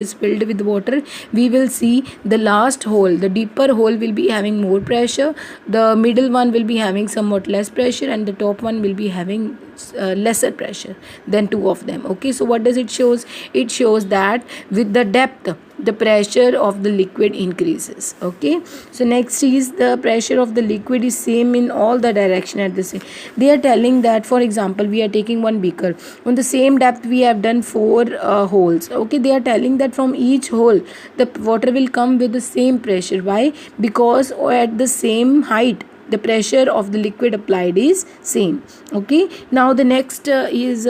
is filled with water, we will see the last hole, the deeper hole will be having more pressure, the middle one will be having somewhat less pressure, and the top one will be having lesser pressure than two of them. Okay, so what does it shows? It shows that with the depth, the pressure of the liquid increases. Okay, so next is the pressure of the liquid is same in all the direction at the same. They are telling that, for example, we are taking one beaker, on the same depth we have done four holes. Okay, they are telling that from each hole the water will come with the same pressure. Why? Because at the same height the pressure of the liquid applied is same. Okay, now the next is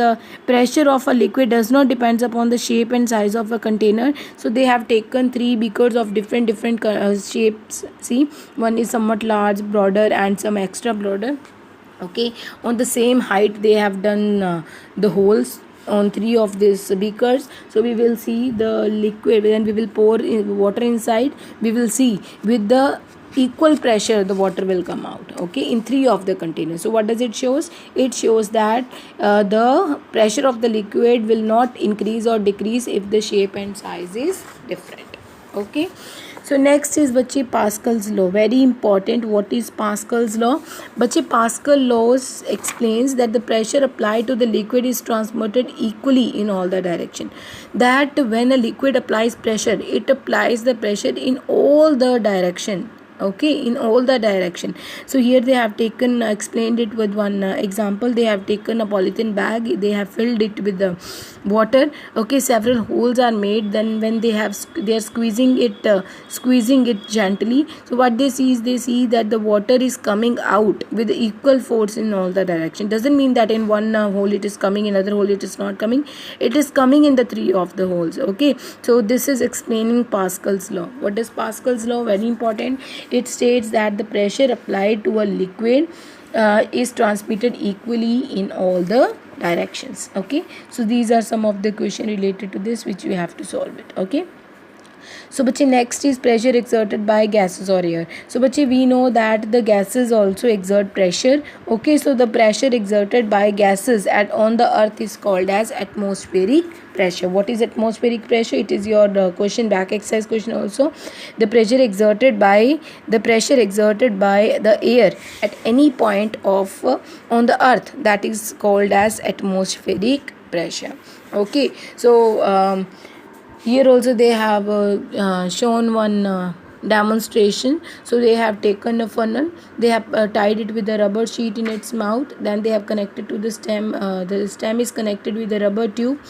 pressure of a liquid does not depends upon the shape and size of a container. So they have taken three beakers of different shapes. See, one is somewhat large, broader, and some extra broader. Okay, on the same height they have done the holes on three of these beakers. So we will see the liquid, when we will pour water inside, we will see with the equal pressure the water will come out. Okay, in three of the containers. So what does it shows? It shows that the pressure of the liquid will not increase or decrease if the shape and size is different. Okay, so next is बच्चे Pascal's law. Very important. What is Pascal's law? बच्चे Pascal laws explains that the pressure applied to the liquid is transmitted equally in all the direction. That when a liquid applies pressure, it applies the pressure in all the direction. Okay, in all the direction. So here they have taken explained it with one example. They have taken a polythene bag, they have filled it with the water. Okay, several holes are made, then when they are squeezing it gently. So what they see is, they see that the water is coming out with equal force in all the direction. Doesn't mean that in one hole it is coming, in other hole it is not coming. It is coming in the three of the holes. Okay, so this is explaining Pascal's law. What is Pascal's law? Very important. It states that the pressure applied to a liquid is transmitted equally in all the directions. Okay, so these are some of the questions related to this which we have to solve it. Okay, so बच्चे next is pressure exerted by gases or air. So बच्चे we know that the gases also exert pressure. Okay, so the pressure exerted by gases on the earth is called as atmospheric pressure. What is atmospheric pressure? It is your question, back exercise question also. The pressure exerted by the air at any point of on the earth, that is called as atmospheric pressure. Okay, so here also they have shown one demonstration. So they have taken a funnel, they have tied it with a rubber sheet in its mouth, then they have connected to the stem. The stem is connected with a rubber tube.